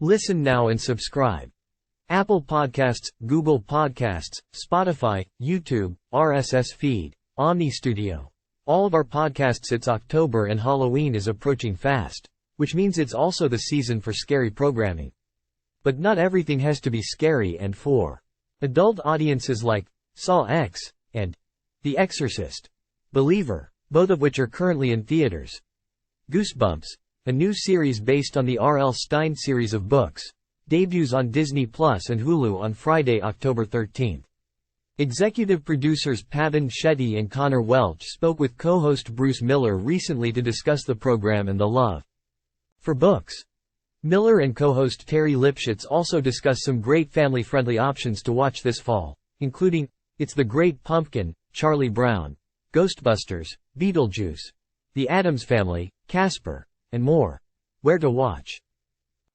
Listen now and subscribe. Apple Podcasts, Google Podcasts, Spotify, YouTube, RSS feed, Omni Studio. All of our podcasts. It's October and Halloween is approaching fast, which means it's also the season for scary programming. But not everything has to be scary, and for adult audiences like Saw X and The Exorcist, Believer, both of which are currently in theaters. Goosebumps, a new series based on the R.L. Stine series of books, debuts on Disney Plus and Hulu on Friday, October 13. Executive producers Pavun, Shetty and Conor Welch spoke with co-host Bruce Miller recently to discuss the program and the love for books. Miller and co-host Terry Lipshetz also discuss some great family-friendly options to watch this fall, including It's the Great Pumpkin, Charlie Brown, Ghostbusters, Beetlejuice, The Addams Family, Casper, and more. Where to watch.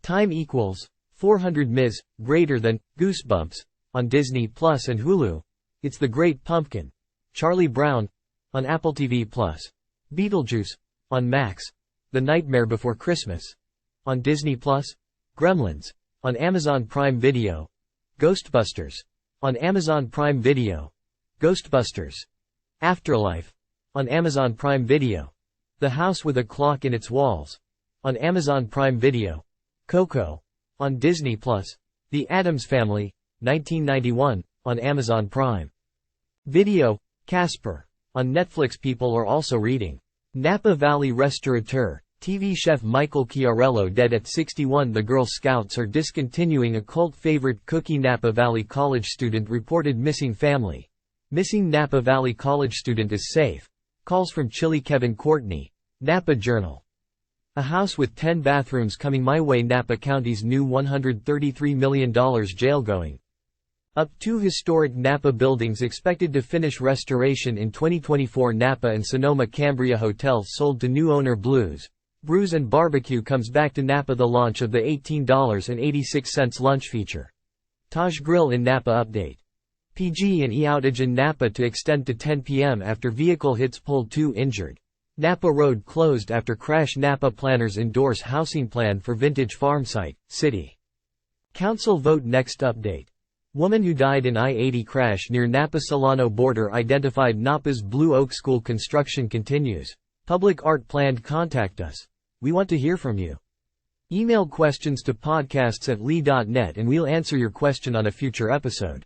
Time equals 400 ms. greater than Goosebumps on Disney Plus and Hulu. It's the Great Pumpkin, Charlie Brown on Apple TV Plus, Beetlejuice on Max, The Nightmare Before Christmas on Disney Plus, Gremlins on Amazon Prime Video, Ghostbusters on Amazon Prime Video, Ghostbusters Afterlife on Amazon Prime Video, The House with a Clock in Its Walls on Amazon Prime Video, Coco on Disney Plus, The Addams Family, 1991, on Amazon Prime Video, Casper on Netflix. People are also reading. Napa Valley restaurateur, TV chef Michael Chiarello dead at 61. The Girl Scouts are discontinuing a cult favorite cookie. Napa Valley college student reported missing. Family. Missing Napa Valley college student is safe. Calls from Chili. Kevin Courtney, Napa Journal. A house with 10 bathrooms coming my way. Napa County's new $133 million jail going up. 2 historic Napa buildings expected to finish restoration in 2024. Napa and Sonoma Cambria Hotel sold to new owner Blues, Brews and Barbecue comes back to Napa. The launch of the $18.86 lunch feature. Taj Grill in Napa update. PG&E outage in Napa to extend to 10 p.m. after vehicle hits pole. 2 injured. Napa Road closed after crash. Napa planners endorse housing plan for vintage farm site. City Council vote. Next update. Woman who died in I-80 crash near Napa-Solano border identified. Napa's Blue Oak School construction continues. Public art planned. Contact us. We want to hear from you. Email questions to podcasts@lee.net and we'll answer your question on a future episode.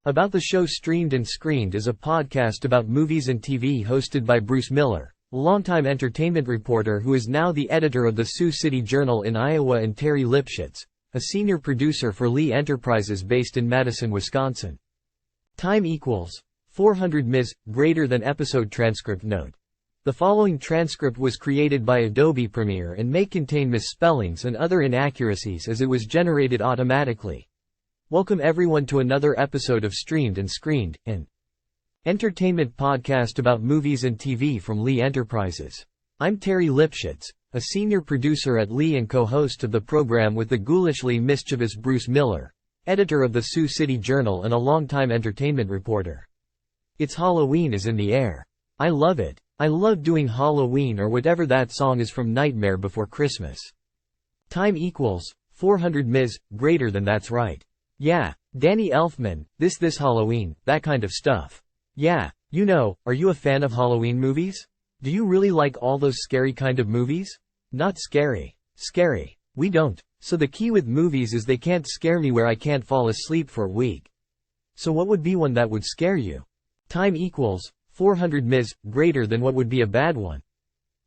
About the Show Streamed and Screened is a podcast about movies and TV hosted by Bruce Miller, a longtime entertainment reporter who is now the editor of the Sioux City Journal in Iowa, and Terry Lipshetz, a senior producer for Lee Enterprises based in Madison, Wisconsin. Time equals 400 ms. greater than episode. Transcript note. The following transcript was created by Adobe Premiere and may contain misspellings and other inaccuracies as it was generated automatically. Welcome everyone to another episode of Streamed and Screened, an entertainment podcast about movies and TV from Lee Enterprises. I'm Terry Lipshetz, a senior producer at Lee and co-host of the program with the ghoulishly mischievous Bruce Miller, editor of the Sioux City Journal and a longtime entertainment reporter. It's Halloween is in the air. I love it. I love doing Halloween or whatever that song is from Nightmare Before Christmas. Time equals 400 ms. greater than. That's right. Yeah, Danny Elfman, this Halloween, that kind of stuff. Yeah, you know, are you a fan of Halloween movies? Do you really like all those scary kind of movies? Not scary. Scary. We don't. So the key with movies is they can't scare me where I can't fall asleep for a week. So what would be one that would scare you? Time equals 400 ms. greater than. What would be a bad one?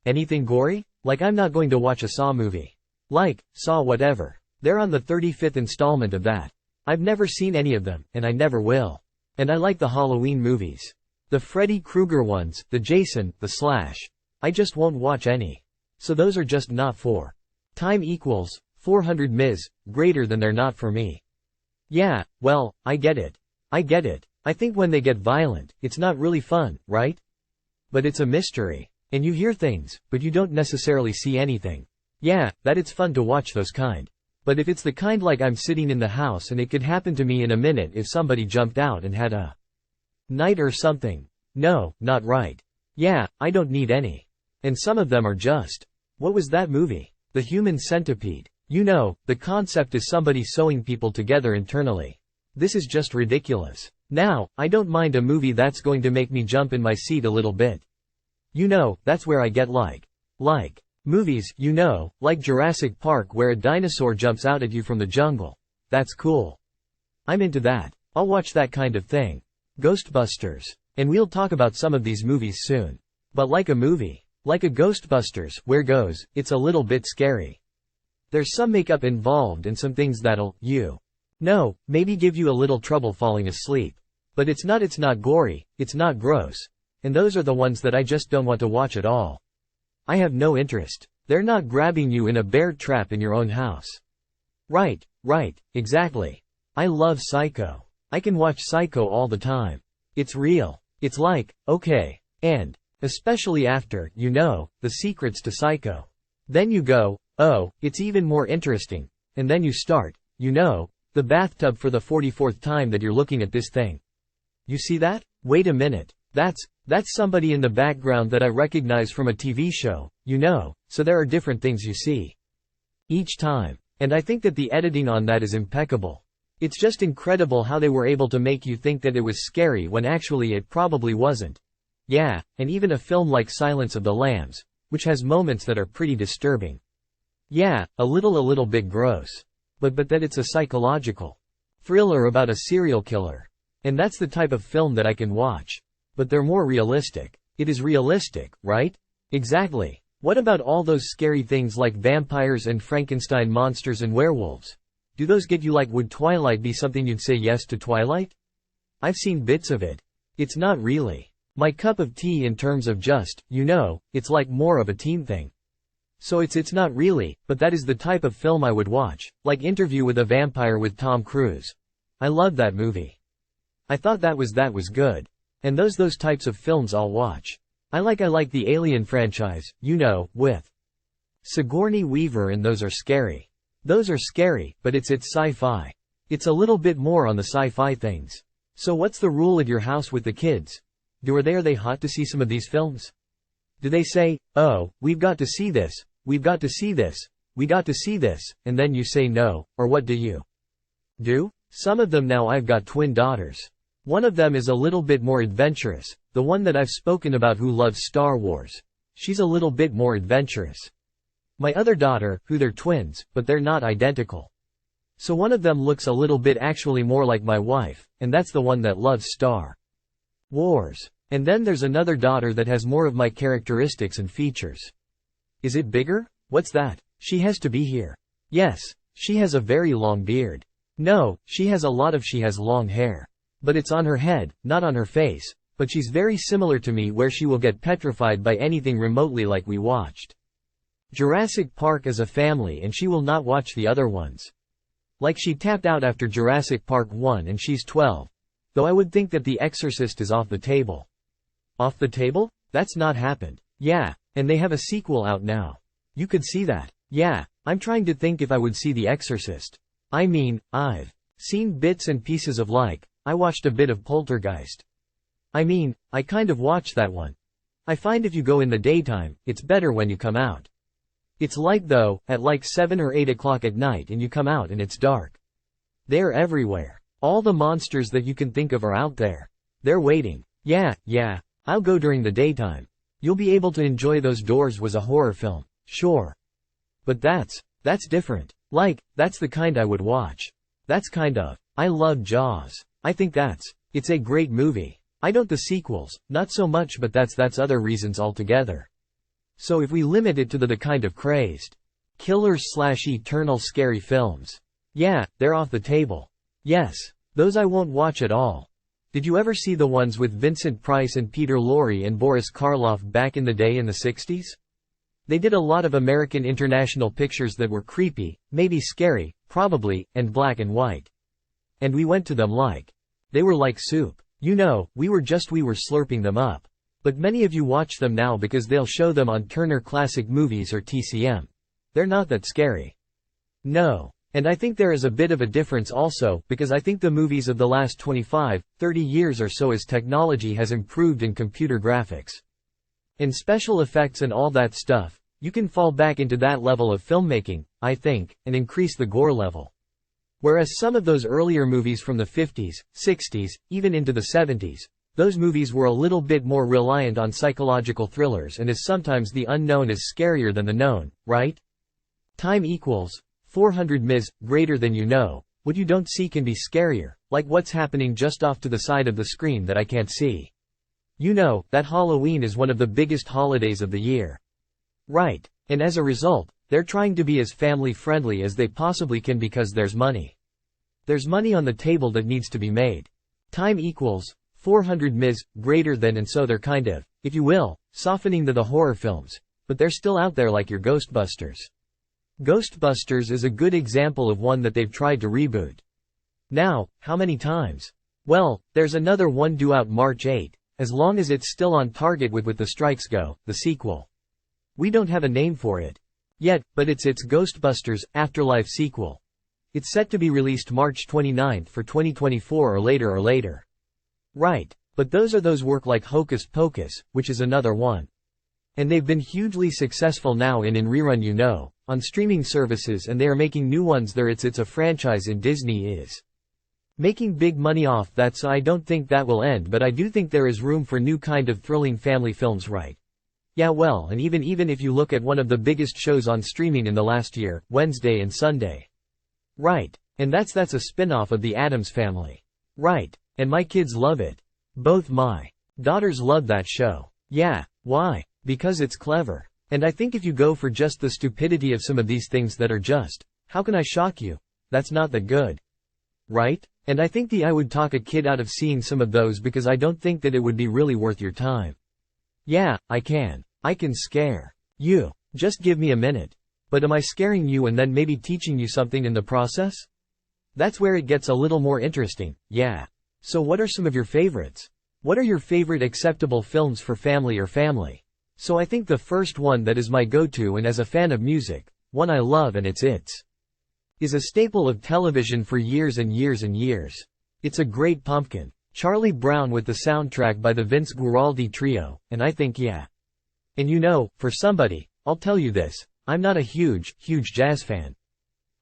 Anything gory? Like I'm not going to watch a Saw movie. Like, Saw whatever. They're on the 35th installment of that. I've never seen any of them, and I never will. And I like the Halloween movies. The Freddy Krueger ones, the Jason, the Slash. I just won't watch any. So those are just not for. Time equals 400 ms. greater than. They're not for me. Yeah, well, I get it. I get it. I think when they get violent, it's not really fun, right? But it's a mystery. And you hear things, but you don't necessarily see anything. Yeah, that it's fun to watch those kind. But if it's the kind like I'm sitting in the house and it could happen to me in a minute if somebody jumped out and had a night or something. No, not right. Yeah, I don't need any. And some of them are just. What was that movie? The Human Centipede. You know, the concept is somebody sewing people together internally. This is just ridiculous. Now, I don't mind a movie that's going to make me jump in my seat a little bit. You know, that's where I get like movies, you know, like Jurassic Park where a dinosaur jumps out at you from the jungle. That's cool. I'm into that. I'll watch that kind of thing. Ghostbusters. And we'll talk about some of these movies soon. But like a movie, like a Ghostbusters, where goes, it's a little bit scary. There's some makeup involved and some things that'll, maybe give you a little trouble falling asleep. But it's not gory, it's not gross. And those are the ones that I just don't want to watch at all. I have no interest. They're not grabbing you in a bear trap in your own house. Right, exactly. I love Psycho. I can watch Psycho all the time. It's real. It's like, okay. And, especially after, the secrets to Psycho. Then you go, oh, it's even more interesting. And then you start, the bathtub for the 44th time that you're looking at this thing. You see that? Wait a minute. That's somebody in the background that I recognize from a TV show, so there are different things you see. Each time. And I think that the editing on that is impeccable. It's just incredible how they were able to make you think that it was scary when actually it probably wasn't. Yeah, and even a film like Silence of the Lambs, which has moments that are pretty disturbing. Yeah, a little bit gross. But that it's a psychological thriller about a serial killer. And that's the type of film that I can watch. But they're more realistic. It is realistic, right? Exactly. What about all those scary things like vampires and Frankenstein monsters and werewolves? Do those get you like, would Twilight be something you'd say yes to Twilight? I've seen bits of it. It's not really my cup of tea in terms of just, it's like more of a teen thing. So it's not really, but that is the type of film I would watch, like Interview with a Vampire with Tom Cruise. I love that movie. I thought that was good. And those types of films I'll watch. I like the Alien franchise, with Sigourney Weaver, and those are scary. Those are scary, but it's sci-fi. It's a little bit more on the sci-fi things. So what's the rule at your house with the kids? Are they hot to see some of these films? Do they say, oh, we've got to see this, we've got to see this, we got to see this, and then you say no, or what do you do? Some of them now. I've got twin daughters. One of them is a little bit more adventurous, the one that I've spoken about who loves Star Wars. She's a little bit more adventurous. My other daughter, who they're twins, but they're not identical. So one of them looks a little bit actually more like my wife, and that's the one that loves Star Wars. And then there's another daughter that has more of my characteristics and features. Is it bigger? What's that? She has to be here. Yes, she has a very long beard. No, she has long hair. But it's on her head, not on her face. But she's very similar to me where she will get petrified by anything remotely like we watched Jurassic Park as a family and she will not watch the other ones. Like she tapped out after Jurassic Park 1 and she's 12. Though I would think that The Exorcist is off the table. Off the table? That's not happened. Yeah, and they have a sequel out now. You could see that. Yeah, I'm trying to think if I would see The Exorcist. I mean, I've seen bits and pieces of I watched a bit of Poltergeist. I mean, I kind of watched that one. I find if you go in the daytime, it's better when you come out. It's though, at 7 or 8 o'clock at night and you come out and it's dark. They're everywhere. All the monsters that you can think of are out there. They're waiting. Yeah, I'll go during the daytime. You'll be able to enjoy those. Doors was a horror film, sure. But that's different. That's the kind I would watch. I love Jaws. I think it's a great movie. I don't the sequels, not so much, but that's other reasons altogether. So if we limit it to the kind of crazed killers/eternal scary films, yeah, they're off the table. Yes, those I won't watch at all. Did you ever see the ones with Vincent Price and Peter Lorre and Boris Karloff back in the day in the 60s? They did a lot of American international pictures that were creepy, maybe scary, probably, and black and white. And we went to them they were like soup. We were slurping them up. But many of you watch them now because they'll show them on Turner Classic Movies or TCM. They're not that scary. No. And I think there is a bit of a difference also, because I think the movies of the last 25, 30 years or so as technology has improved in computer graphics and special effects and all that stuff, You can fall back into that level of filmmaking, I think, and increase the gore level. Whereas some of those earlier movies from the 50s, 60s, even into the 70s, those movies were a little bit more reliant on psychological thrillers, and is sometimes the unknown is scarier than the known, right? Time equals 400 ms greater than you know. What you don't see can be scarier, like what's happening just off to the side of the screen that I can't see. You know, that Halloween is one of the biggest holidays of the year. Right. And as a result, they're trying to be as family-friendly as they possibly can because there's money. There's money on the table that needs to be made. Time equals 400 ms greater than, and so they're kind of, if you will, softening the horror films, but they're still out there like your Ghostbusters. Ghostbusters is a good example of one that they've tried to reboot. Now, how many times? Well, there's another one due out March 8, as long as it's still on target with the strikes go, the sequel. We don't have a name for it yet, but it's Ghostbusters Afterlife sequel. It's set to be released March 29 for 2024 or later. Right. But those work like Hocus Pocus, which is another one. And they've been hugely successful now in rerun, you know, on streaming services, and they are making new ones there. It's a franchise, and Disney is making big money off that, so I don't think that will end, but I do think there is room for new kind of thrilling family films, right? Yeah, well, and even if you look at one of the biggest shows on streaming in the last year, Wednesday and Sunday. Right. And that's a spin-off of the Addams Family. Right. And my kids love it. Both my daughters love that show. Yeah. Why? Because it's clever. And I think if you go for just the stupidity of some of these things that are just, how can I shock you? That's not that good. Right? And I think I would talk a kid out of seeing some of those because I don't think that it would be really worth your time. Yeah, I can scare you. Just give me a minute. But am I scaring you and then maybe teaching you something in the process? That's where it gets a little more interesting, yeah. So what are some of your favorites? What are your favorite acceptable films for family? So I think the first one that is my go-to, and as a fan of music, one I love, and it's a staple of television for years and years and years. It's A Great Pumpkin. Charlie Brown with the soundtrack by the Vince Guaraldi Trio, and I think yeah. And you know, for somebody, I'll tell you this, I'm not a huge jazz fan.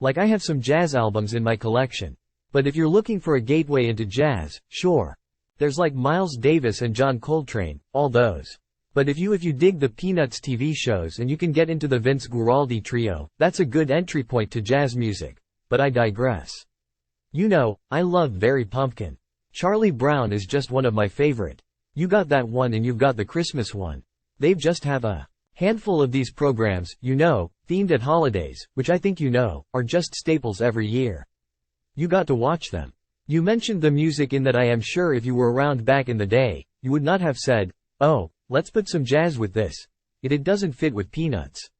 Like, I have some jazz albums in my collection. But if you're looking for a gateway into jazz, sure. There's like Miles Davis and John Coltrane, all those. But if you dig the Peanuts TV shows and you can get into the Vince Guaraldi Trio, that's a good entry point to jazz music. But I digress. You know, I love Very Pumpkin. Charlie Brown is just one of my favorite. You got that one, and you've got the Christmas one. They've just have a handful of these programs, you know, themed at holidays, which I think you know, are just staples every year. You got to watch them. You mentioned the music in that. I am sure if you were around back in the day, you would not have said, oh, let's put some jazz with this. It doesn't fit with Peanuts.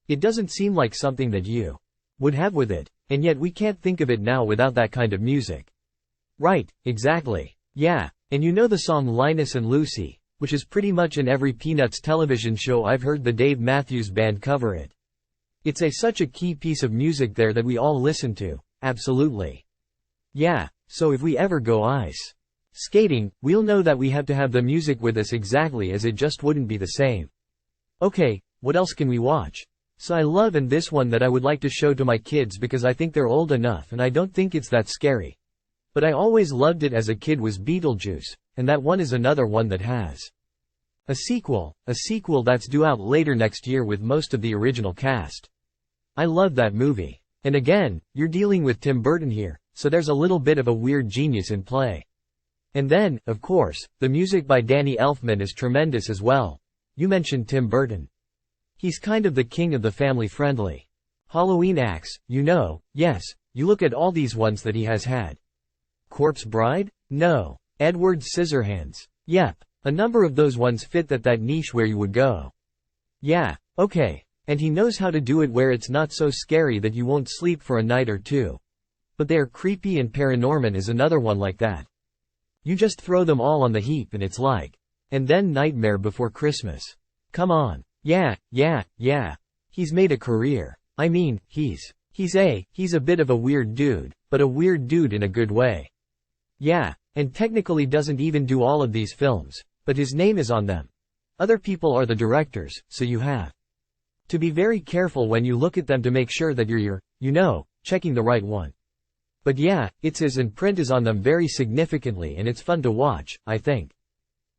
It doesn't seem like something that you would have with it, and yet we can't think of it now without that kind of music. Right, exactly. Yeah, and you know the song Linus and Lucy, which is pretty much in every Peanuts television show. I've heard the Dave Matthews Band cover it. It's such a key piece of music there that we all listen to, absolutely. Yeah, so if we ever go ice skating, we'll know that we have to have the music with us, exactly, as it just wouldn't be the same. Okay, what else can we watch? So I love, and this one that I would like to show to my kids because I think they're old enough and I don't think it's that scary. But I always loved it as a kid, was Beetlejuice, and that one is another one that has a sequel that's due out later next year with most of the original cast. I love that movie. And again, you're dealing with Tim Burton here, so there's a little bit of a weird genius in play. And then, of course, the music by Danny Elfman is tremendous as well. You mentioned Tim Burton. He's kind of the king of the family-friendly Halloween acts, you know. Yes, you look at all these ones that he has had. Corpse Bride? No. Edward Scissorhands? Yep. A number of those ones fit that niche where you would go. Yeah, okay. And he knows how to do it where it's not so scary that you won't sleep for a night or two. But they are creepy, and Paranorman is another one like that. You just throw them all on the heap and it's like. And then Nightmare Before Christmas. Come on. Yeah. He's made a career. I mean, he's a bit of a weird dude, but a weird dude in a good way. Yeah, and technically doesn't even do all of these films, but his name is on them. Other people are the directors, so you have To be very careful when you look at them to make sure that you're, checking the right one. But yeah, its imprint is on them very significantly and it's fun to watch, I think.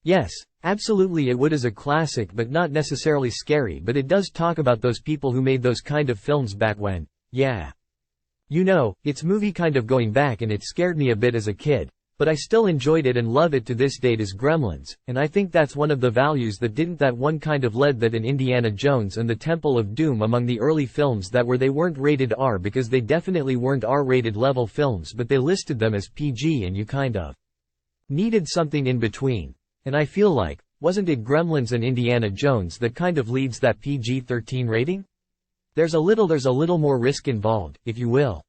Yes, absolutely it would as a classic but not necessarily scary, but it does talk about those people who made those kind of films back when, yeah. It's movie kind of going back and it scared me a bit as a kid, but I still enjoyed it and love it to this date as Gremlins, and I think that's one of the values that didn't that one kind of led that in Indiana Jones and the Temple of Doom among the early films that they weren't rated R because they definitely weren't R-rated level films, but they listed them as PG and you kind of needed something in between. And I feel like, wasn't it Gremlins and Indiana Jones that kind of leads that PG-13 rating? There's a little more risk involved, if you will.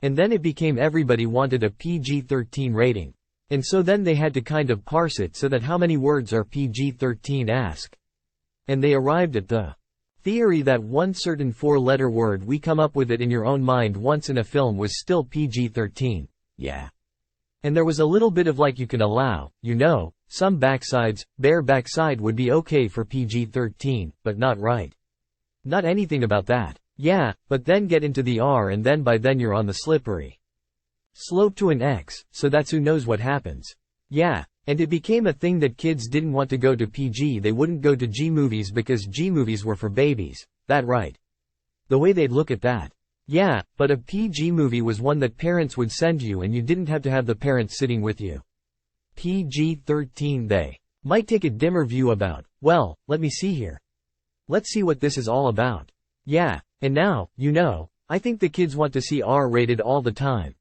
And then it became everybody wanted a PG-13 rating. And so then they had to kind of parse it so that how many words are PG-13 ask. And they arrived at the theory that one certain 4-letter word we come up with it in your own mind once in a film was still PG-13, yeah. And there was a little bit of like you can allow, some backsides, bare backside would be okay for PG-13, but not right. Not anything about that. Yeah, but then get into the R and then by then you're on the slippery slope to an X, so that's who knows what happens. Yeah, and it became a thing that kids didn't want to go to PG, they wouldn't go to G movies because G movies were for babies, that right. The way they'd look at that. Yeah, but a PG movie was one that parents would send you and you didn't have to have the parents sitting with you. PG-13 they might take a dimmer view about, well, let me see here. Let's see what this is all about. Yeah, and now, I think the kids want to see R-rated all the time.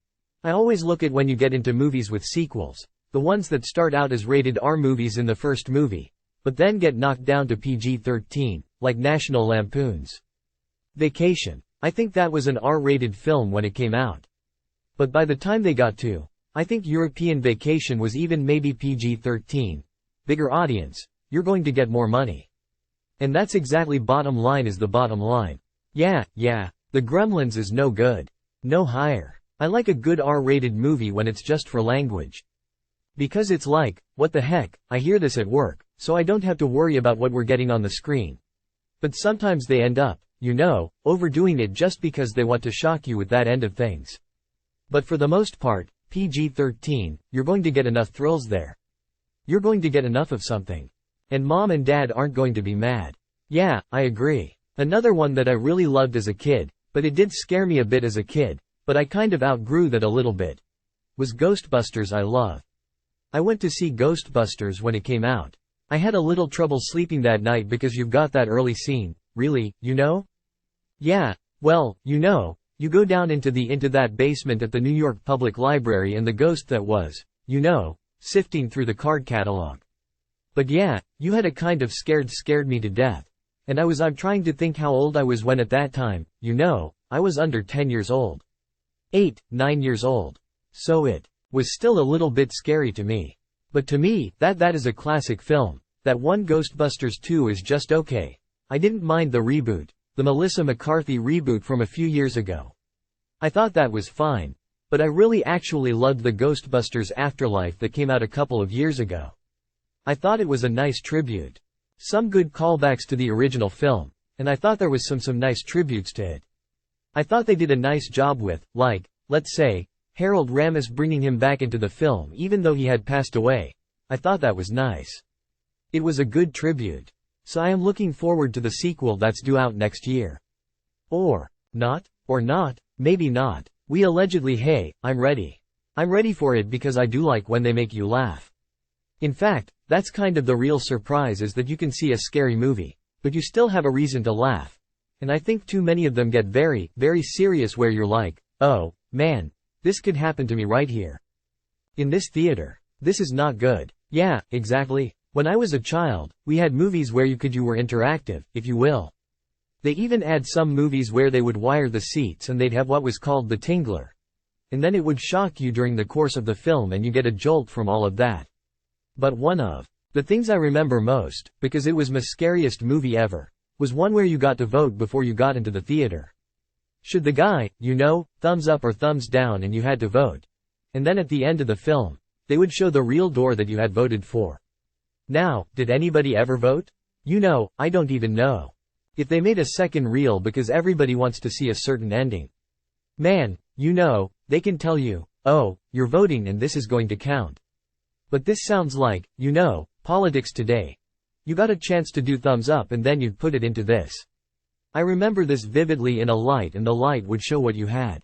I always look at when you get into movies with sequels, the ones that start out as rated R movies in the first movie, but then get knocked down to PG-13, like National Lampoon's Vacation. I think that was an R-rated film when it came out. But by the time they got to, I think European Vacation was even maybe PG-13. Bigger audience, you're going to get more money. And that's exactly bottom line is the bottom line. Yeah, the Gremlins is no good. No higher. I like a good R-rated movie when it's just for language. Because it's like, what the heck, I hear this at work, so I don't have to worry about what we're getting on the screen. But sometimes they end up, overdoing it just because they want to shock you with that end of things. But for the most part, PG-13, you're going to get enough thrills there. You're going to get enough of something. And mom and dad aren't going to be mad. Yeah, I agree. Another one that I really loved as a kid, but it did scare me a bit as a kid, but I kind of outgrew that a little bit, was Ghostbusters. I love. I went to see Ghostbusters when it came out. I had a little trouble sleeping that night because you've got that early scene, really, Yeah, well, you go down into that basement at the New York Public Library and the ghost that was, sifting through the card catalog. But yeah, you had a kind of scared me to death. And I'm trying to think how old I was when at that time, I was under 10 years old. 8, 9 years old. So it was still a little bit scary to me. But to me, that is a classic film. That one Ghostbusters 2 is just okay. I didn't mind the reboot, the Melissa McCarthy reboot from a few years ago. I thought that was fine. But I really actually loved the Ghostbusters Afterlife that came out a couple of years ago. I thought it was a nice tribute. Some good callbacks to the original film, and I thought there was some nice tributes to it. I thought they did a nice job with, like, let's say, Harold Ramis bringing him back into the film even though he had passed away. I thought that was nice. It was a good tribute. So I am looking forward to the sequel that's due out next year. Or not, maybe not. We allegedly hey, I'm ready. I'm ready for it because I do like when they make you laugh. In fact, that's kind of the real surprise is that you can see a scary movie, but you still have a reason to laugh. And I think too many of them get very, very serious where you're like, oh, man, this could happen to me right here. In this theater. This is not good. Yeah, exactly. When I was a child, we had movies where you were interactive, if you will. They even had some movies where they would wire the seats and they'd have what was called the tingler. And then it would shock you during the course of the film and you get a jolt from all of that. But one of the things I remember most, because it was my scariest movie ever, was one where you got to vote before you got into the theater. Should the guy, thumbs up or thumbs down and you had to vote. And then at the end of the film, they would show the real door that you had voted for. Now, did anybody ever vote? I don't even know. If they made a second reel because everybody wants to see a certain ending. Man, you know, they can tell you, oh, you're voting and this is going to count. But this sounds like, you know, politics today. You got a chance to do thumbs up and then you'd put it into this. I remember this vividly in a light and the light would show what you had.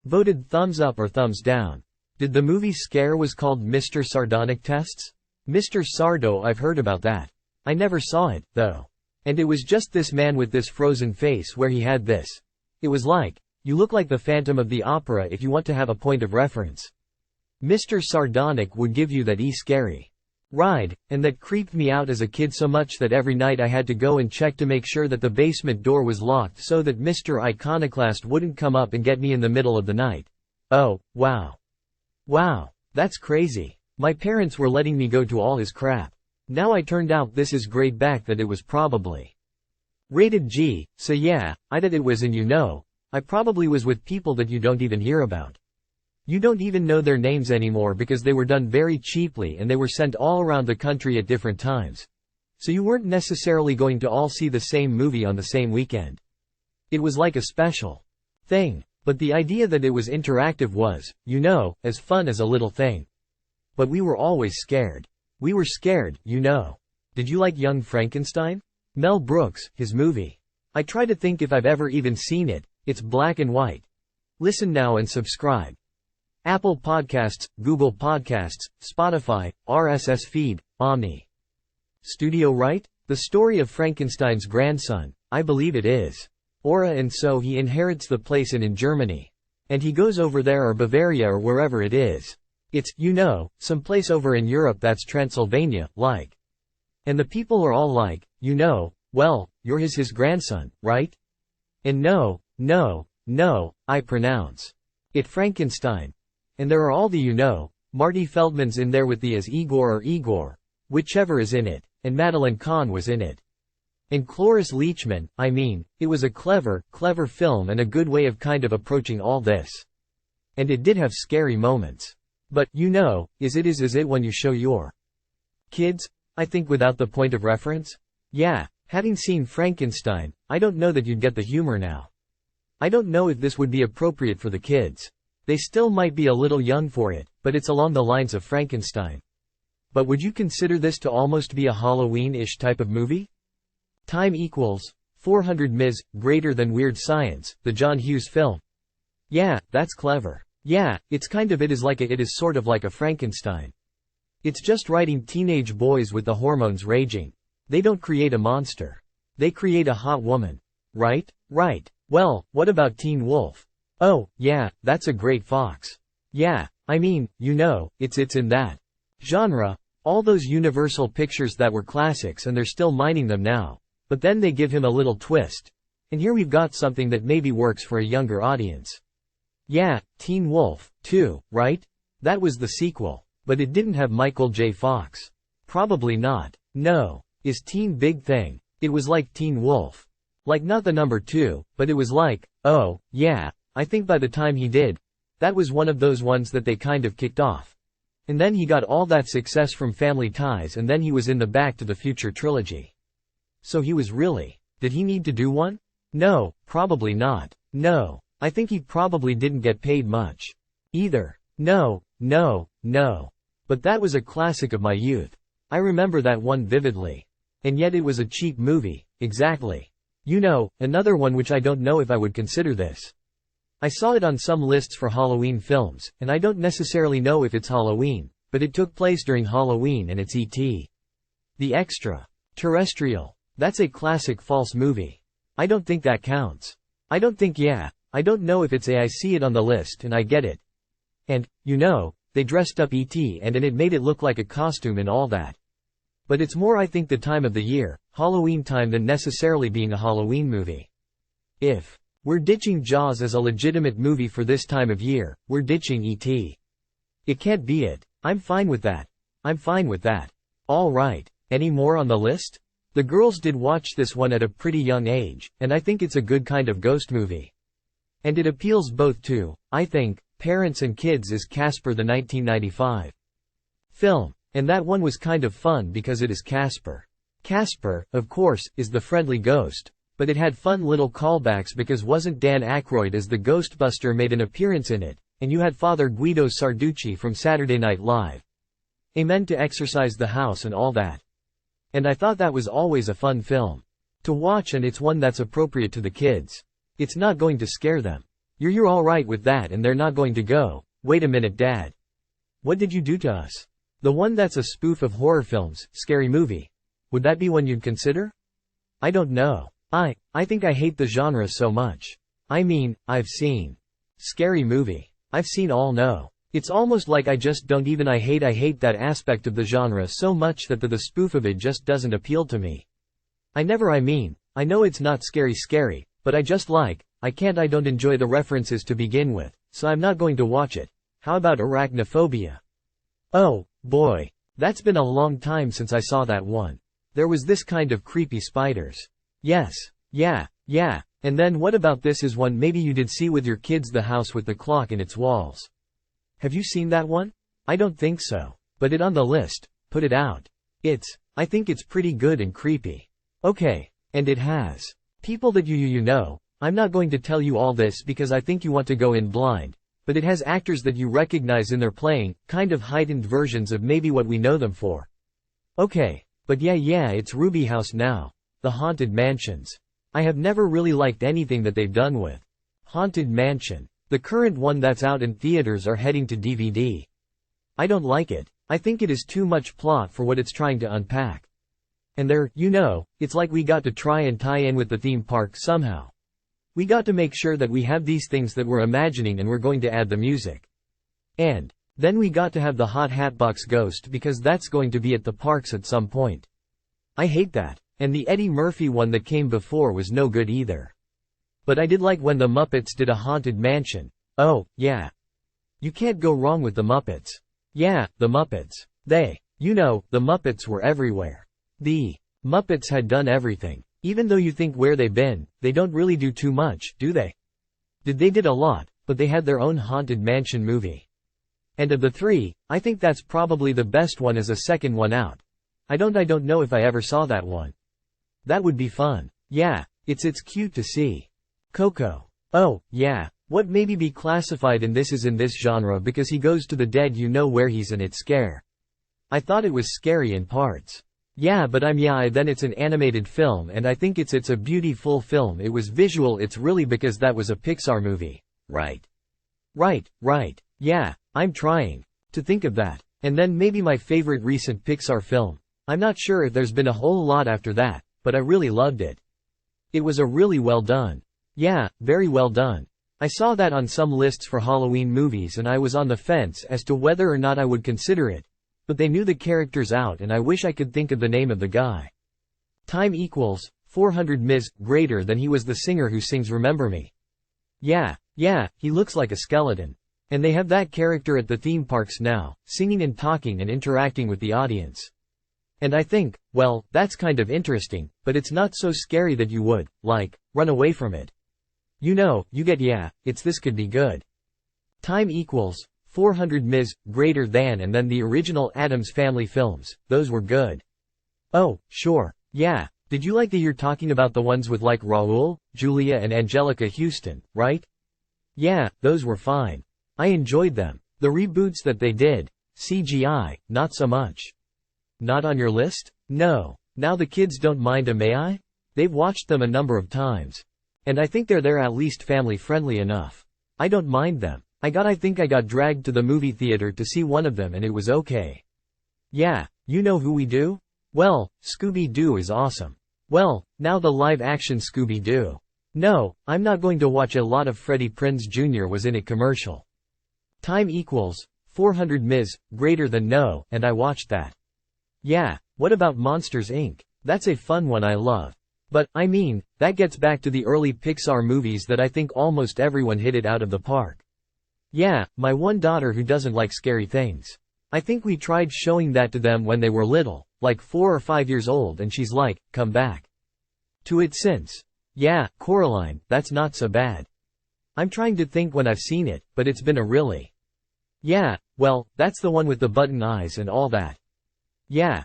Voted thumbs up or thumbs down. Did the movie Scare was called Mr. Sardonic Tests? Mr. Sardo, I've heard about that. I never saw it, though. And it was just this man with this frozen face where he had this. It was like, you look like the Phantom of the Opera if you want to have a point of reference. Mr. Sardonic would give you that scary ride, and that creeped me out as a kid so much that every night I had to go and check to make sure that the basement door was locked so that Mr. Iconoclast wouldn't come up and get me in the middle of the night. Oh, wow. Wow, that's crazy. My parents were letting me go to all his crap. Now I turned out this is great back that it was probably rated G, so yeah, I that it was and you know, I probably was with people that you don't even hear about. You don't even know their names anymore because they were done very cheaply and they were sent all around the country at different times. So you weren't necessarily going to all see the same movie on the same weekend. It was like a special thing. But the idea that it was interactive was, you know, as fun as a little thing. But we were always scared. We were scared, you know. Did you like Young Frankenstein? Mel Brooks, his movie. I try to think if I've ever even seen it. It's black and white. Listen now and subscribe. Apple Podcasts, Google Podcasts, Spotify, RSS feed, Omni. Studio right? The story of Frankenstein's grandson, I believe it is. Aura, and so he inherits the place in Germany. And he goes over there or Bavaria or wherever it is. It's, you know, some place over in Europe that's Transylvania, like. And the people are all like, you know, well, you're his grandson, right? And no, I pronounce it Frankenstein. And there are all the you know, Marty Feldman's in there with the as Igor or Igor, whichever is in it, and Madeline Kahn was in it. And Cloris Leachman, I mean, it was a clever film and a good way of kind of approaching all this. And it did have scary moments. But, you know, is it when you show your kids, I think without the point of reference? Yeah, having seen Frankenstein, I don't know that you'd get the humor now. I don't know if this would be appropriate for the kids. They still might be a little young for it, but it's along the lines of Frankenstein. But would you consider this to almost be a Halloween-ish type of movie? Time equals 400 ms greater than Weird Science, the John Hughes film. Yeah, that's clever. Yeah, it is sort of like a Frankenstein. It's just writing teenage boys with the hormones raging. They don't create a monster. They create a hot woman. Right? Right. Well, what about Teen Wolf? Oh, yeah, that's a great fox. Yeah, I mean, you know, it's in that genre. All those Universal Pictures that were classics and they're still mining them now. But then they give him a little twist. And here we've got something that maybe works for a younger audience. Yeah, Teen Wolf, too, right? That was the sequel. But it didn't have Michael J. Fox. Probably not. No. Is Teen Big Thing? It was like Teen Wolf. Like not the number 2, but it was like, oh, yeah, I think by the time he did, that was one of those ones that they kind of kicked off. And then he got all that success from Family Ties and then he was in the Back to the Future trilogy. So he was really, did he need to do one? No, probably not. No, I think he probably didn't get paid much. Either. No. But that was a classic of my youth. I remember that one vividly. And yet it was a cheap movie, exactly. You know, another one which I don't know if I would consider this. I saw it on some lists for Halloween films, and I don't necessarily know if it's Halloween, but it took place during Halloween and it's E.T. The Extra Terrestrial. That's a classic false movie. I don't think that counts. I don't know if it's I see it on the list and I get it. And, you know, they dressed up E.T. and it made it look like a costume and all that. But it's more I think the time of the year, Halloween time, than necessarily being a Halloween movie. If we're ditching Jaws as a legitimate movie for this time of year, we're ditching E.T. It can't be it. I'm fine with that. Alright, any more on the list? The girls did watch this one at a pretty young age, and I think it's a good kind of ghost movie. And it appeals both to, I think, parents and kids is Casper the 1995 film. And that one was kind of fun because it is Casper. Casper, of course, is the friendly ghost. but it had fun little callbacks because wasn't Dan Aykroyd as the Ghostbuster made an appearance in it, and you had Father Guido Sarducci from Saturday Night Live. Amen to Exorcise the House and all that. And I thought that was always a fun film to watch, and it's one that's appropriate to the kids. It's not going to scare them. You're alright with that, and they're not going to go, "Wait a minute, Dad. What did you do to us?" The one that's a spoof of horror films, Scary Movie. Would that be one you'd consider? I don't know. I think I hate the genre so much. I mean, I've seen Scary Movie. I've seen all no. It's almost like I just don't even I hate that aspect of the genre so much that the spoof of it just doesn't appeal to me. I know it's not scary, but I don't enjoy the references to begin with, so I'm not going to watch it. How about Arachnophobia? Oh, boy. That's been a long time since I saw that one. There was this kind of creepy spiders. Yes. Yeah. And then what about this is one maybe you did see with your kids, The House with the Clock in Its Walls. Have you seen that one? I don't think so. But it on the list. Put it out. I think it's pretty good and creepy. Okay. And it has people that you know. I'm not going to tell you all this because I think you want to go in blind. But it has actors that you recognize in their playing, kind of heightened versions of maybe what we know them for. Okay. But yeah, it's Ruby House now. The Haunted Mansions. I have never really liked anything that they've done with Haunted Mansion. The current one that's out in theaters are heading to DVD. I don't like it. I think it is too much plot for what it's trying to unpack. And it's like we got to try and tie in with the theme park somehow. We got to make sure that we have these things that we're imagining and we're going to add the music. And then we got to have the Hot Hatbox Ghost because that's going to be at the parks at some point. I hate that. And the Eddie Murphy one that came before was no good either. But I did like when the Muppets did a Haunted Mansion. Oh, yeah. You can't go wrong with the Muppets. Yeah, the Muppets. The Muppets were everywhere. The Muppets had done everything. Even though you think where they've been, they don't really do too much, do they? They did a lot, but they had their own Haunted Mansion movie. And of the three, I think that's probably the best one as a second one out. I don't know if I ever saw that one. That would be fun. Yeah, it's cute to see. Coco. Oh, yeah. What maybe be classified in this genre because he goes to the dead where he's in it scare. I thought it was scary in parts. Yeah, but then it's an animated film and I think it's a beautiful film. It was visual, it's really because that was a Pixar movie. Right. Yeah, I'm trying to think of that. And then maybe my favorite recent Pixar film. I'm not sure if there's been a whole lot after that, but I really loved it. It was a really well done. Yeah, very well done. I saw that on some lists for Halloween movies and I was on the fence as to whether or not I would consider it. But they knew the characters out and I wish I could think of the name of the guy. Time equals 400 Ms. greater than he was the singer who sings Remember Me. Yeah, he looks like a skeleton. And they have that character at the theme parks now, singing and talking and interacting with the audience. And I think, well, that's kind of interesting, but it's not so scary that you would, run away from it. This could be good. Time equals 400 Ms. greater than and then the original Addams Family films, those were good. Oh, sure, yeah. Did you like you're talking about the ones with Raoul, Julia and Angelica Houston, right? Yeah, those were fine. I enjoyed them. The reboots that they did, CGI, not so much. Not on your list? No. Now the kids don't mind them, may I? They've watched them a number of times. And I think they're at least family friendly enough. I don't mind them. I think I got dragged to the movie theater to see one of them and it was okay. Yeah, you know who we do? Well, Scooby-Doo is awesome. Well, now the live-action Scooby-Doo. No, I'm not going to watch a lot of Freddie Prinze Jr. was in it commercial. Time equals 400 Ms. greater than no, and I watched that. Yeah, what about Monsters Inc.? That's a fun one I love. But, that gets back to the early Pixar movies that I think almost everyone hit it out of the park. Yeah, my one daughter who doesn't like scary things. I think we tried showing that to them when they were little, 4 or 5 years old, and she's come back to it since. Yeah, Coraline, that's not so bad. I'm trying to think when I've seen it, but it's been a really. Yeah, well, that's the one with the button eyes and all that. Yeah,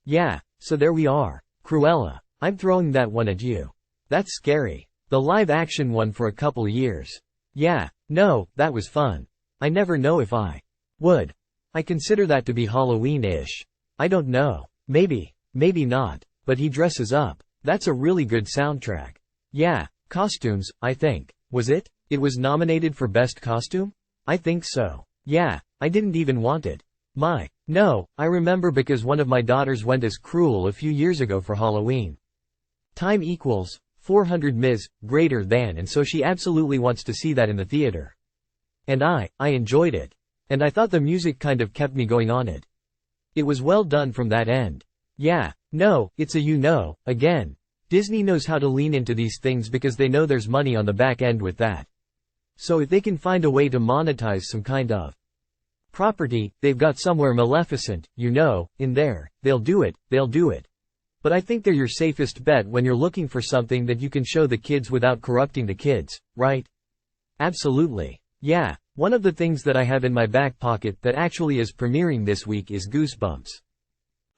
yeah, so there we are. Cruella. I'm throwing that one at you. That's scary. The live-action one for a couple years. Yeah, no, that was fun. I never know if I would. I consider that to be Halloween-ish. I don't know. Maybe not. But he dresses up. That's a really good soundtrack. Yeah, costumes, I think. Was it? It was nominated for Best Costume? I think so. Yeah, I didn't even want it. No, I remember because one of my daughters went as Cruel a few years ago for Halloween. Time equals 400 ms, greater than, and so she absolutely wants to see that in the theater. And I enjoyed it. And I thought the music kind of kept me going on it. It was well done from that end. Yeah, no, it's a again. Disney knows how to lean into these things because they know there's money on the back end with that. So if they can find a way to monetize some kind of property they've got somewhere Maleficent, in there, they'll do it. But I think they're your safest bet when you're looking for something that you can show the kids without corrupting the kids, right? Absolutely. Yeah, one of the things that I have in my back pocket that actually is premiering this week is Goosebumps.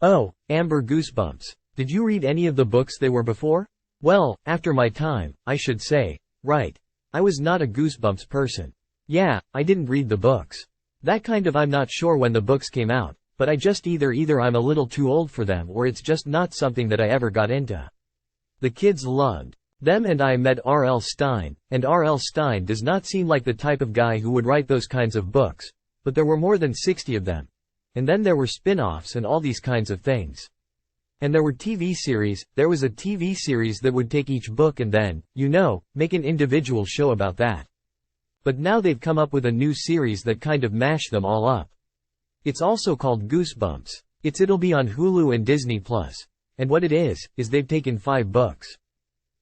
Oh, Amber, Goosebumps. Did you read any of the books they were before? Well, after my time, I should say. Right. I was not a Goosebumps person. Yeah, I didn't read the books. That kind of I'm not sure when the books came out, but I just either I'm a little too old for them or it's just not something that I ever got into. The kids loved them and I met R.L. Stine, and R.L. Stine does not seem like the type of guy who would write those kinds of books, but there were more than 60 of them. And then there were spin-offs and all these kinds of things. And there were TV series, there was a TV series that would take each book and then, make an individual show about that. But now they've come up with a new series that kind of mashed them all up. It's also called Goosebumps. It'll be on Hulu and Disney+. And what it is they've taken 5 books.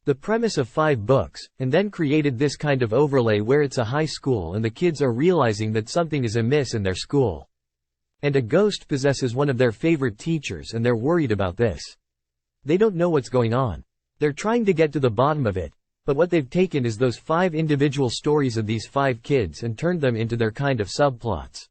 The premise of 5 books, and then created this kind of overlay where it's a high school and the kids are realizing that something is amiss in their school. And a ghost possesses one of their favorite teachers and they're worried about this. They don't know what's going on. They're trying to get to the bottom of it, but what they've taken is those 5 individual stories of these 5 kids and turned them into their kind of subplots.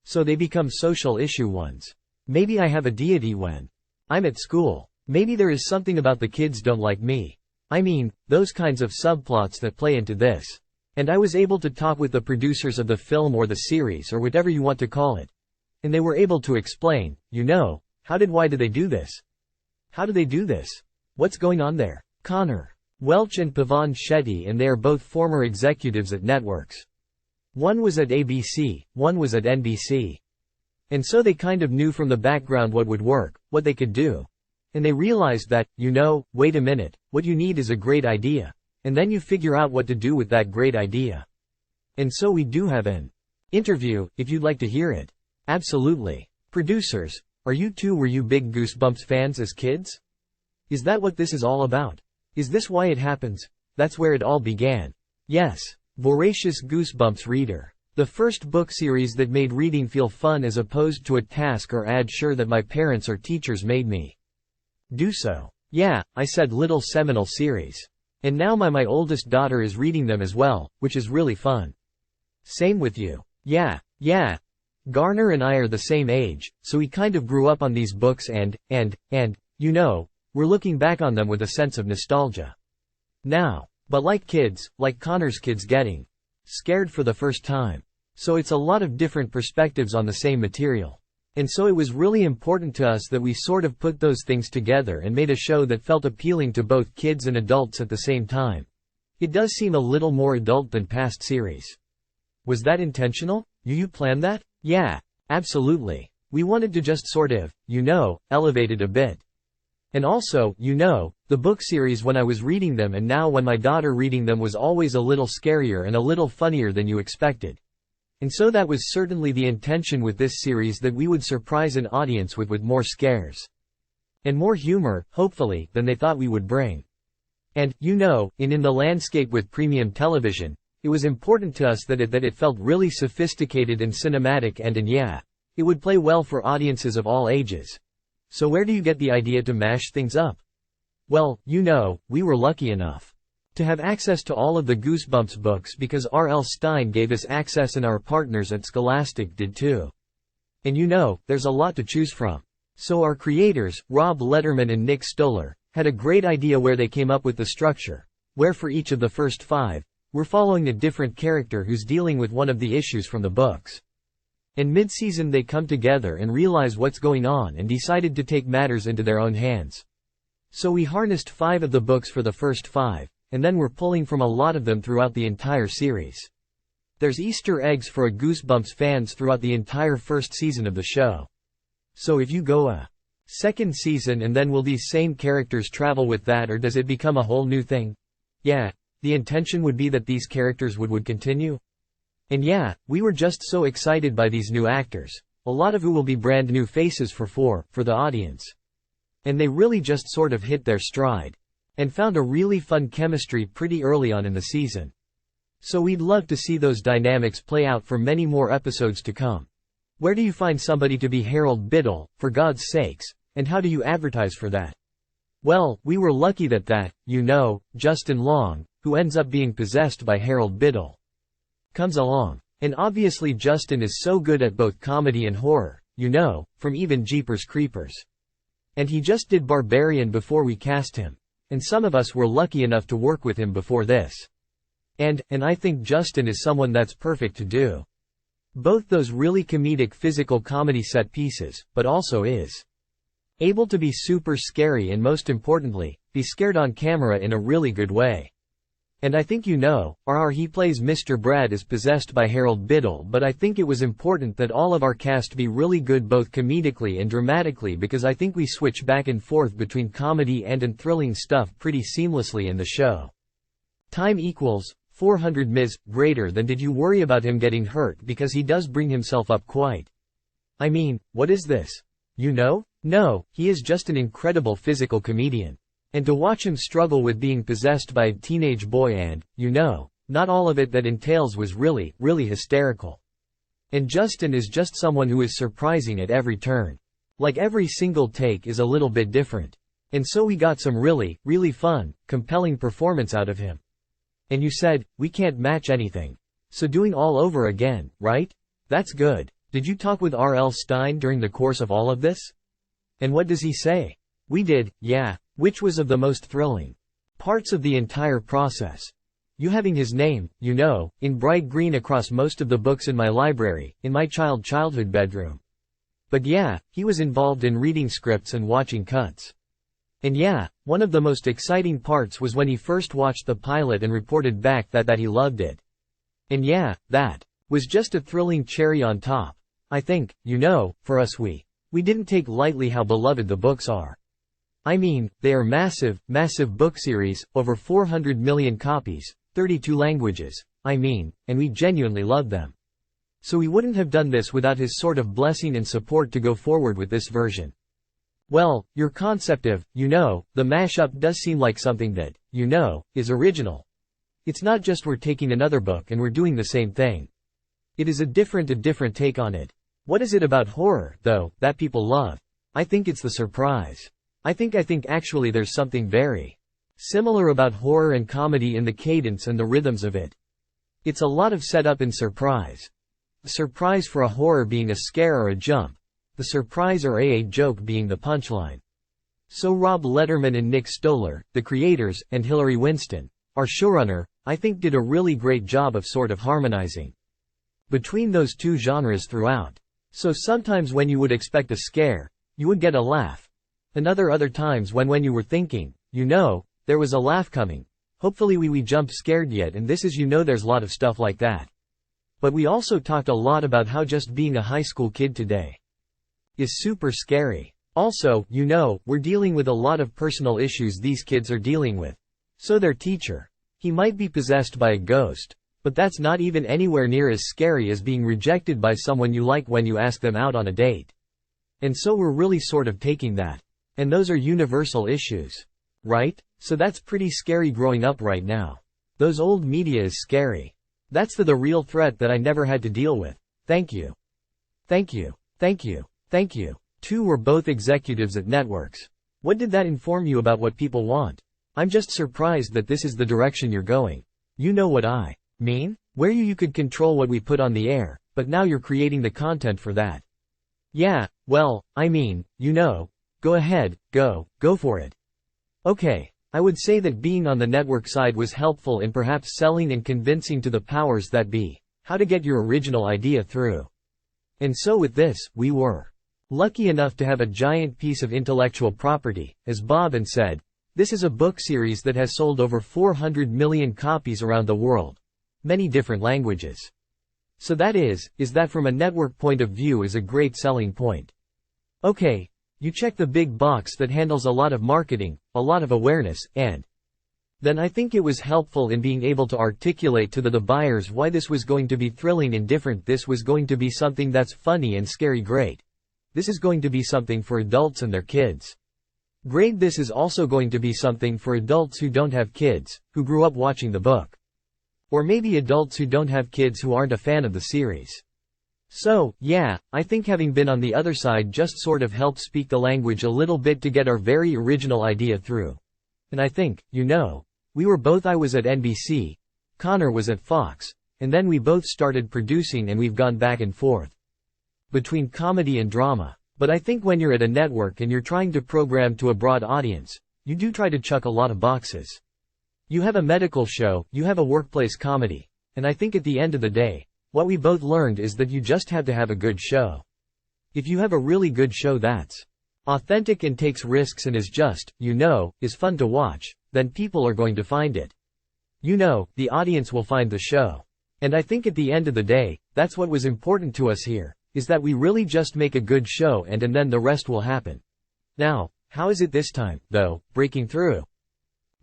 So they become social issue ones. Maybe I have a deity when I'm at school. Maybe there is something about the kids don't like me. I mean, those kinds of subplots that play into this. And I was able to talk with the producers of the film or the series or whatever you want to call it. And they were able to explain, why do they do this? How do they do this? What's going on there? Conor, Welch and Pavun Shetty, and they are both former executives at networks. One was at ABC, one was at NBC. And so they kind of knew from the background what would work, what they could do. And they realized that, wait a minute, what you need is a great idea. And then you figure out what to do with that great idea. And so we do have an interview, if you'd like to hear it. Absolutely. Producers, were you big Goosebumps fans as kids? Is that what this is all about? Is this why it happens? That's where it all began. Yes. Voracious Goosebumps reader. The first book series that made reading feel fun as opposed to a task or ad sure that my parents or teachers made me do so. Yeah, I said little seminal series. And now my oldest daughter is reading them as well, which is really fun. Same with you. Yeah. Garner and I are the same age, so we kind of grew up on these books and, we're looking back on them with a sense of nostalgia now. But like kids, like Conor's kids getting scared for the first time. So it's a lot of different perspectives on the same material. And so it was really important to us that we sort of put those things together and made a show that felt appealing to both kids and adults at the same time. It does seem a little more adult than past series. Was that intentional? You planned that? Yeah, absolutely. We wanted to just sort of, elevate it a bit. And also, the book series when I was reading them and now when my daughter reading them was always a little scarier and a little funnier than you expected. And so that was certainly the intention with this series, that we would surprise an audience with more scares. And more humor, hopefully, than they thought we would bring. And, in the landscape with premium television, it was important to us that it felt really sophisticated and cinematic and it would play well for audiences of all ages. So where do you get the idea to mash things up? Well, we were lucky enough to have access to all of the Goosebumps books because R.L. Stine gave us access and our partners at Scholastic did too. And there's a lot to choose from. So our creators, Rob Letterman and Nick Stoller, had a great idea where they came up with the structure, where for each of the first 5, we're following a different character who's dealing with one of the issues from the books. In mid-season they come together and realize what's going on and decided to take matters into their own hands. So we harnessed 5 of the books for the first 5, and then we're pulling from a lot of them throughout the entire series. There's Easter eggs for a Goosebumps fans throughout the entire first season of the show. So if you go a second season and then will these same characters travel with that, or does it become a whole new thing? Yeah, the intention would be that these characters would continue. And yeah, we were just so excited by these new actors, a lot of who will be brand new faces for the audience. And they really just sort of hit their stride. And found a really fun chemistry pretty early on in the season. So we'd love to see those dynamics play out for many more episodes to come. Where do you find somebody to be Harold Biddle, for God's sakes, and how do you advertise for that? Well, we were lucky that, Justin Long, who ends up being possessed by Harold Biddle, comes along. And obviously Justin is so good at both comedy and horror, from even Jeepers Creepers. And he just did Barbarian before we cast him. And some of us were lucky enough to work with him before this. And I think Justin is someone that's perfect to do both those really comedic physical comedy set pieces, but also is able to be super scary and most importantly, be scared on camera in a really good way. And I think he plays Mr. Brad is possessed by Harold Biddle, but I think it was important that all of our cast be really good both comedically and dramatically, because I think we switch back and forth between comedy and thrilling stuff pretty seamlessly in the show. Time equals 400 ms. Greater than did you worry about him getting hurt, because he does bring himself up quite. I mean, what is this? No, he is just an incredible physical comedian. And to watch him struggle with being possessed by a teenage boy and, not all of it that entails was really hysterical. And Justin is just someone who is surprising at every turn. Like every single take is a little bit different. And so we got some really fun, compelling performance out of him. And you said, we can't match anything. So doing all over again, right? That's good. Did you talk with R.L. Stine during the course of all of this? And what does he say? We did, yeah. Which was of the most thrilling parts of the entire process. You having his name, in bright green across most of the books in my library, in my childhood bedroom. But yeah, he was involved in reading scripts and watching cuts. And yeah, one of the most exciting parts was when he first watched the pilot and reported back that he loved it. And yeah, that was just a thrilling cherry on top. I think, for us we didn't take lightly how beloved the books are. I mean, they are massive book series, over 400 million copies, 32 languages, and we genuinely love them. So we wouldn't have done this without his sort of blessing and support to go forward with this version. Well, your concept of, the mashup does seem like something that, is original. It's not just we're taking another book and we're doing the same thing. It is a different take on it. What is it about horror, though, that people love? I think it's the surprise. I think actually there's something very similar about horror and comedy in the cadence and the rhythms of it. It's a lot of setup and surprise. The surprise for a horror being a scare or a jump. The surprise or a joke being the punchline. So Rob Letterman and Nick Stoller, the creators, and Hillary Winston, our showrunner, I think did a really great job of sort of harmonizing between those two genres throughout. So sometimes when you would expect a scare, you would get a laugh. And other times when you were thinking, there was a laugh coming. Hopefully we jump scared yet, and this is there's a lot of stuff like that. But we also talked a lot about how just being a high school kid today is super scary. Also, we're dealing with a lot of personal issues these kids are dealing with. So their teacher, he might be possessed by a ghost, but that's not even anywhere near as scary as being rejected by someone you like when you ask them out on a date. And so we're really sort of taking that. And those are universal issues. Right? So that's pretty scary growing up right now. Those old media is scary. That's the real threat that I never had to deal with. Thank you. Thank you. Thank you. Thank you. 2 were both executives at networks. What did that inform you about what people want? I'm just surprised that this is the direction you're going. You know what I mean? Where you could control what we put on the air, but now you're creating the content for that. Yeah, well, go ahead, go for it. Okay, I would say that being on the network side was helpful in perhaps selling and convincing to the powers that be how to get your original idea through. And so with this, we were lucky enough to have a giant piece of intellectual property. As Bob said, this is a book series that has sold over 400 million copies around the world. Many different languages. So that is that from a network point of view is a great selling point. Okay, you check the big box that handles a lot of marketing, a lot of awareness, and then I think it was helpful in being able to articulate to the buyers why this was going to be thrilling and different. This was going to be something that's funny and scary. Great. This is going to be something for adults and their kids. Great. This is also going to be something for adults who don't have kids, who grew up watching the book. Or maybe adults who don't have kids who aren't a fan of the series. So, yeah, I think having been on the other side just sort of helped speak the language a little bit to get our very original idea through. And I think, I was at NBC, Conor was at Fox, and then we both started producing and we've gone back and forth between comedy and drama. But I think when you're at a network and you're trying to program to a broad audience, you do try to check a lot of boxes. You have a medical show, you have a workplace comedy, and I think at the end of the day, what we both learned is that you just have to have a good show. If you have a really good show that's authentic and takes risks and is just, is fun to watch, then people are going to find it. The audience will find the show. And I think at the end of the day, that's what was important to us here, is that we really just make a good show and then the rest will happen. Now, how is it this time, though, breaking through?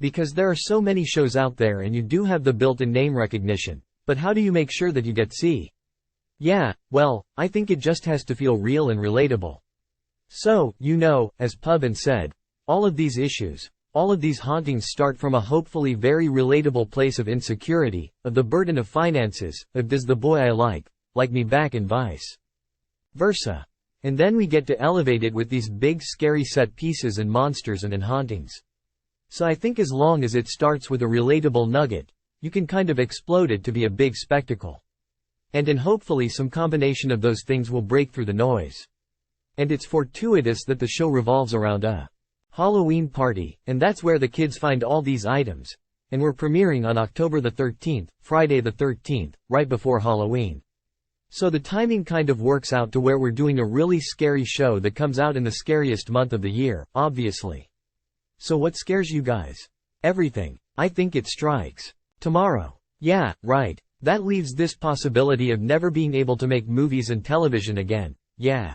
Because there are so many shows out there and you do have the built-in name recognition, but how do you make sure that you get seen? Yeah, well, I think it just has to feel real and relatable. So, as Pavun said, all of these issues, all of these hauntings start from a hopefully very relatable place of insecurity, of the burden of finances, of does the boy I like me back and vice versa. And then we get to elevate it with these big scary set pieces and monsters and hauntings. So I think as long as it starts with a relatable nugget, you can kind of explode it to be a big spectacle. And hopefully some combination of those things will break through the noise. And it's fortuitous that the show revolves around a Halloween party, and that's where the kids find all these items. And we're premiering on October the 13th, Friday the 13th, right before Halloween. So the timing kind of works out to where we're doing a really scary show that comes out in the scariest month of the year, obviously. So what scares you guys? Everything. I think it strikes tomorrow. Yeah, right. That leaves this possibility of never being able to make movies and television again. Yeah.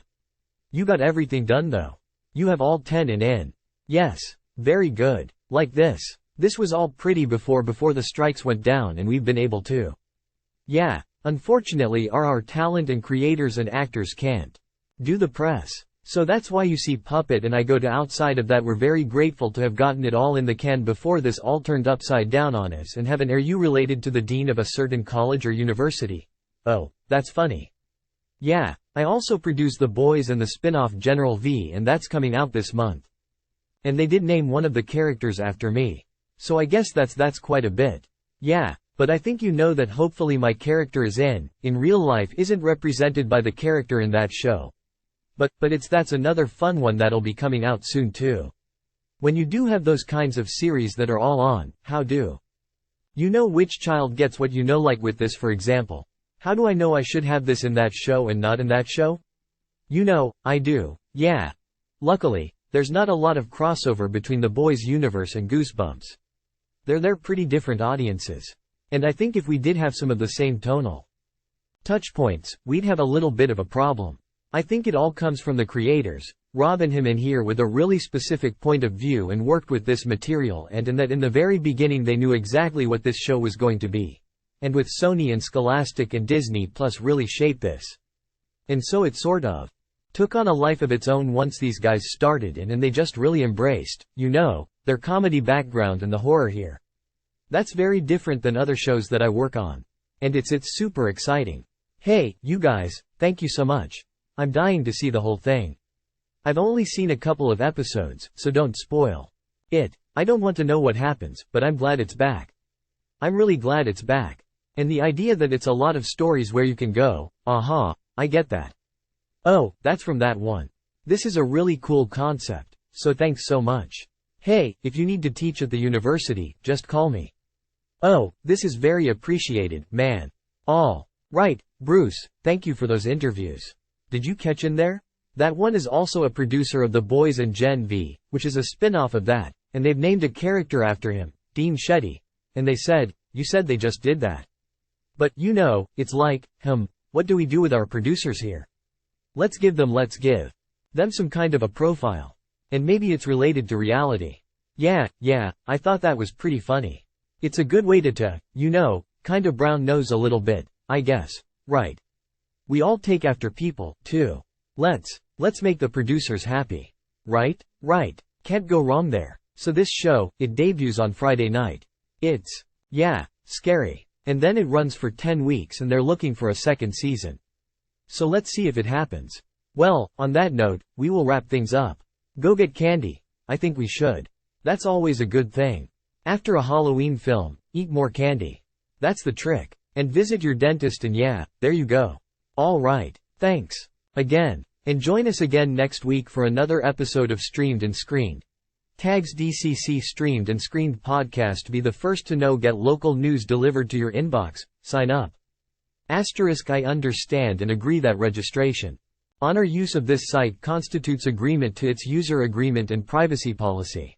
You got everything done though. You have all 10 in. Yes. Very good. Like this. This was all pretty before the strikes went down and we've been able to. Yeah. Unfortunately our talent and creators and actors can't do the press. So that's why you see Puppet and I go to outside of that. We're very grateful to have gotten it all in the can before this all turned upside down on us. And Heaven, are you related to the dean of a certain college or university? Oh, that's funny. Yeah, I also produce The Boys and the spin-off General V, and that's coming out this month. And they did name one of the characters after me. So I guess that's quite a bit. Yeah, but I think that hopefully my character is in real life isn't represented by the character in that show. But that's another fun one that'll be coming out soon too. When you do have those kinds of series that are all on, how do you know which child gets what like with this for example? How do I know I should have this in that show and not in that show? I do. Yeah. Luckily, there's not a lot of crossover between the Boys universe and Goosebumps. They're pretty different audiences. And I think if we did have some of the same tonal touch points, we'd have a little bit of a problem. I think it all comes from the creators, Rob and him in here with a really specific point of view and worked with this material and in that in the very beginning they knew exactly what this show was going to be. And with Sony and Scholastic and Disney Plus really shaped this. And so it sort of took on a life of its own once these guys started and they just really embraced, their comedy background and the horror here. That's very different than other shows that I work on. And it's super exciting. Hey, you guys, thank you so much. I'm dying to see the whole thing. I've only seen a couple of episodes, so don't spoil it. I don't want to know what happens, but I'm glad it's back. I'm really glad it's back. And the idea that it's a lot of stories where you can go, I get that. Oh, that's from that one. This is a really cool concept, so thanks so much. Hey, if you need to teach at the university, just call me. Oh, this is very appreciated, man. All right, Bruce, thank you for those interviews. Did you catch in there? That one is also a producer of The Boys and Gen V, which is a spin-off of that, and they've named a character after him, Dean Shetty. And they said, you said they just did that. But, you know, it's like, what do we do with our producers here? Let's give them some kind of a profile. And maybe it's related to reality. Yeah, I thought that was pretty funny. It's a good way to, kind of brown nose a little bit, I guess. Right. We all take after people, too. Let's make the producers happy. Right? Can't go wrong there. So this show, it debuts on Friday night. It's, scary. And then it runs for 10 weeks and they're looking for a second season. So let's see if it happens. Well, on that note, we will wrap things up. Go get candy. I think we should. That's always a good thing. After a Halloween film, eat more candy. That's the trick. And visit your dentist and there you go. Alright, thanks. Again. And join us again next week for another episode of Streamed and Screened. Tags DCC Streamed and Screened podcast to be the first to know. Get local news delivered to your inbox. Sign up. *I understand and agree that registration. Honor use of this site constitutes agreement to its user agreement and privacy policy.